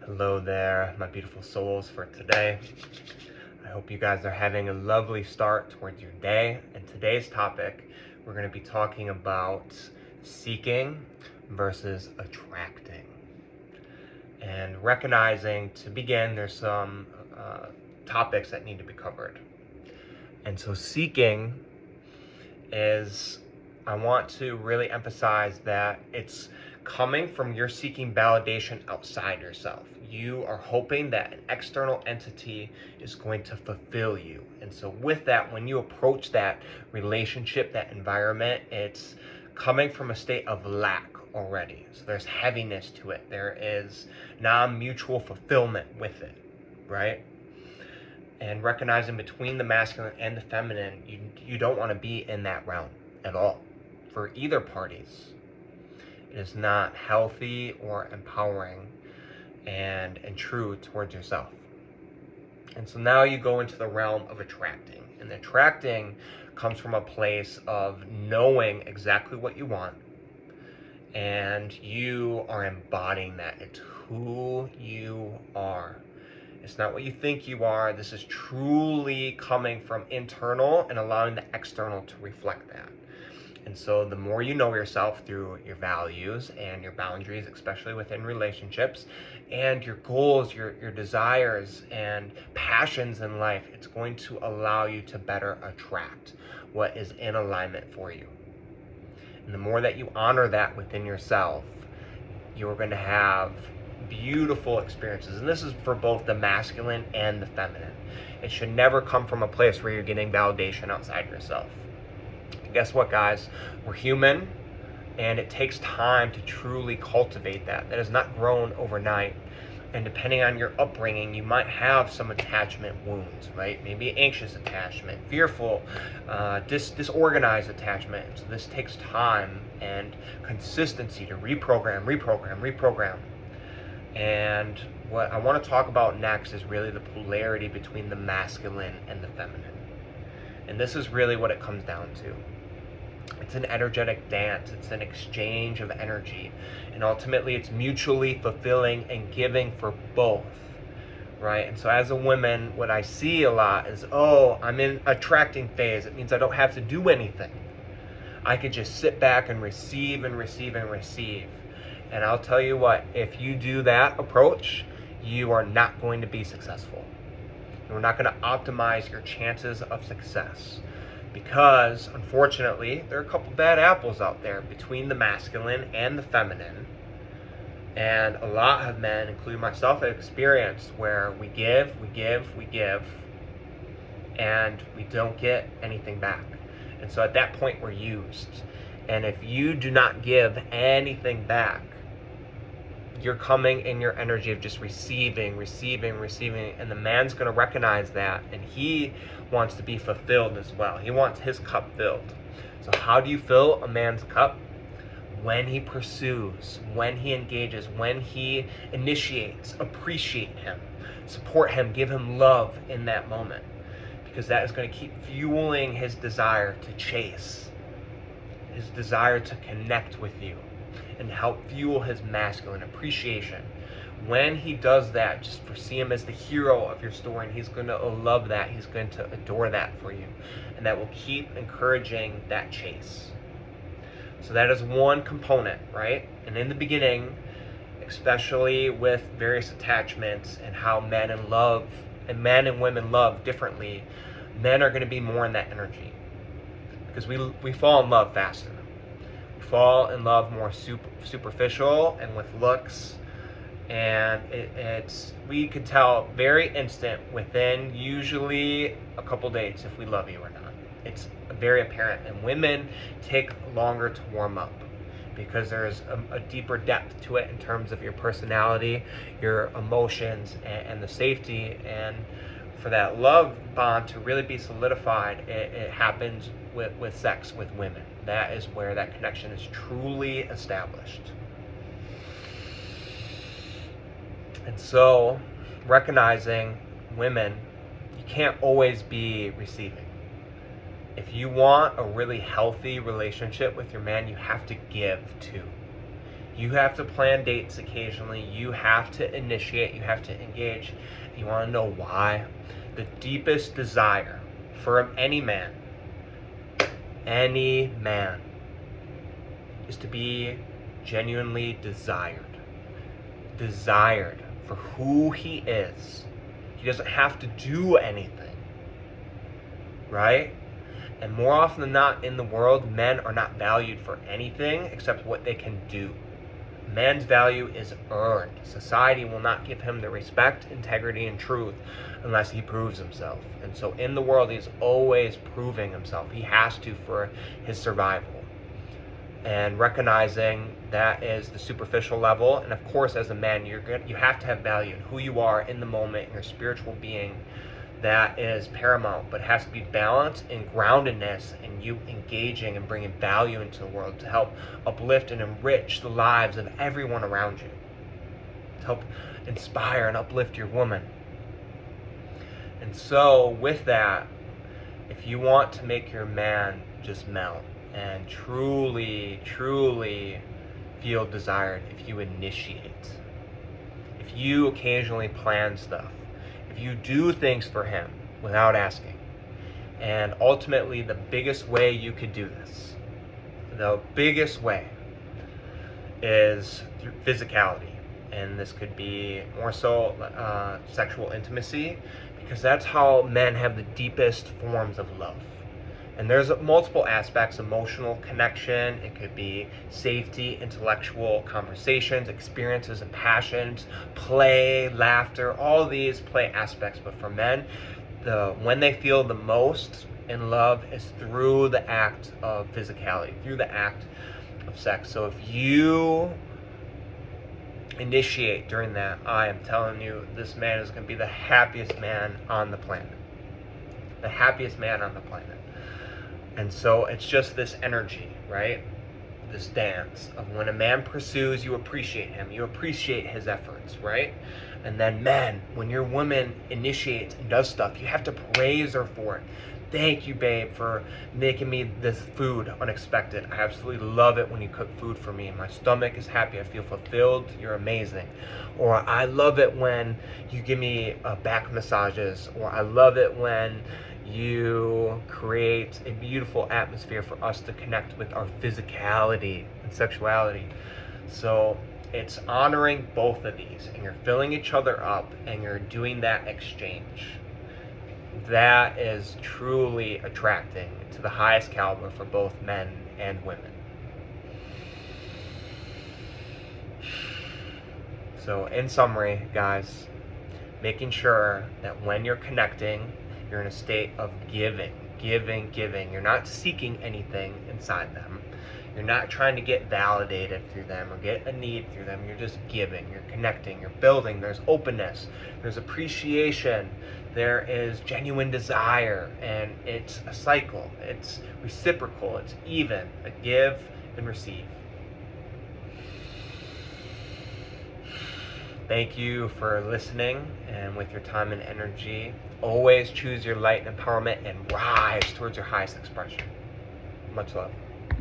Hello there, my beautiful souls for today. I hope you guys are having a lovely start towards your day. And today's topic, we're going to be talking about seeking versus attracting. And recognizing, to begin, there's some topics that need to be covered. And so seeking is, I want to really emphasize that it's coming from your seeking validation outside yourself. You are hoping that an external entity is going to fulfill you. And so with that, when you approach that relationship, that environment, it's coming from a state of lack already. So there's heaviness to it. There is non-mutual fulfillment with it, right? And recognizing between the masculine and the feminine, you don't want to be in that realm at all for either parties. It is not healthy or empowering and true towards yourself. And so now you go into the realm of attracting. And attracting comes from a place of knowing exactly what you want. And you are embodying that. It's who you are. It's not what you think you are. This is truly coming from internal and allowing the external to reflect that. And so the more you know yourself through your values and your boundaries, especially within relationships, and your goals, your desires and passions in life, it's going to allow you to better attract what is in alignment for you. And the more that you honor that within yourself, you're going to have beautiful experiences. And this is for both the masculine and the feminine. It should never come from a place where you're getting validation outside yourself. Guess what, guys? We're human, and it takes time to truly cultivate that. That is not grown overnight. And depending on your upbringing, you might have some attachment wounds, right? Maybe anxious attachment, fearful, disorganized attachment. So this takes time and consistency to reprogram. And what I want to talk about next is really the polarity between the masculine and the feminine. And this is really what it comes down to. It's an energetic dance. It's an exchange of energy. And ultimately, it's mutually fulfilling and giving for both, right? And so as a woman, what I see a lot is, oh, I'm in attracting phase. It means I don't have to do anything. I could just sit back and receive and receive and receive. And I'll tell you what, if you do that approach, you are not going to be successful. You're not going to optimize your chances of success. Because, unfortunately, there are a couple bad apples out there between the masculine and the feminine. And a lot of men, including myself, have experienced where we give, and we don't get anything back. And so at that point, we're used. And if you do not give anything back, you're coming in your energy of just receiving, and the man's going to recognize that, and he wants to be fulfilled as well. He wants his cup filled. So how do you fill a man's cup? When he pursues, when he engages, when he initiates. Appreciate him, support him, give him love in that moment, because that is going to keep fueling his desire to chase, his desire to connect with you, and help fuel his masculine appreciation. When he does that, just foresee him as the hero of your story, and he's going to love that. He's going to adore that for you. And that will keep encouraging that chase. So that is one component, right? And in the beginning, especially with various attachments and how men and women love differently, men are going to be more in that energy. Because we fall in love faster. Fall in love more superficial and with looks, and we could tell very instant within usually a couple days if we love you or not. It's very apparent, and women take longer to warm up because there's a deeper depth to it in terms of your personality, your emotions, and the safety. And for that love bond to really be solidified, it happens with sex with women. That is where that connection is truly established. And so, recognizing women, you can't always be receiving. If you want a really healthy relationship with your man, you have to give too. You have to plan dates occasionally. You have to initiate. You have to engage. You want to know why? The deepest desire for any man, is to be genuinely desired. Desired for who he is. He doesn't have to do anything. Right? And more often than not in the world, men are not valued for anything except what they can do. Man's value is earned. Society will not give him the respect, integrity, and truth unless he proves himself. And so in the world, he's always proving himself. He has to for his survival. And recognizing that is the superficial level. And of course, as a man, you have to have value in who you are in the moment, in your spiritual being. That is paramount, but it has to be balanced and groundedness and you engaging and bringing value into the world to help uplift and enrich the lives of everyone around you, to help inspire and uplift your woman. And so with that, if you want to make your man just melt and truly, truly feel desired, if you initiate, if you occasionally plan stuff, you do things for him without asking. And ultimately, the biggest way you could do this, the biggest way, is through physicality. And this could be more so sexual intimacy, because that's how men have the deepest forms of love. And there's multiple aspects: emotional connection, it could be safety, intellectual conversations, experiences and passions, play, laughter, all these play aspects. But for men, when they feel the most in love is through the act of physicality, through the act of sex. So if you initiate during that, I am telling you, this man is going to be the happiest man on the planet. The happiest man on the planet. And so it's just this energy, right? This dance of when a man pursues, you appreciate him. You appreciate his efforts, right? And then men, when your woman initiates and does stuff, you have to praise her for it. Thank you, babe, for making me this food unexpected. I absolutely love it when you cook food for me. My stomach is happy. I feel fulfilled. You're amazing. Or I love it when you give me back massages. Or I love it when you create a beautiful atmosphere for us to connect with our physicality and sexuality. So it's honoring both of these, and you're filling each other up, and you're doing that exchange. That is truly attracting to the highest caliber for both men and women. So in summary, guys, making sure that when you're connecting, you're in a state of giving. You're not seeking anything inside them. You're not trying to get validated through them or get a need through them. You're just giving. You're connecting. You're building. There's openness. There's appreciation. There is genuine desire. And it's a cycle. It's reciprocal. It's even. A give and receive. Thank you for listening and with your time and energy. Always choose your light and empowerment and rise towards your highest expression. Much love.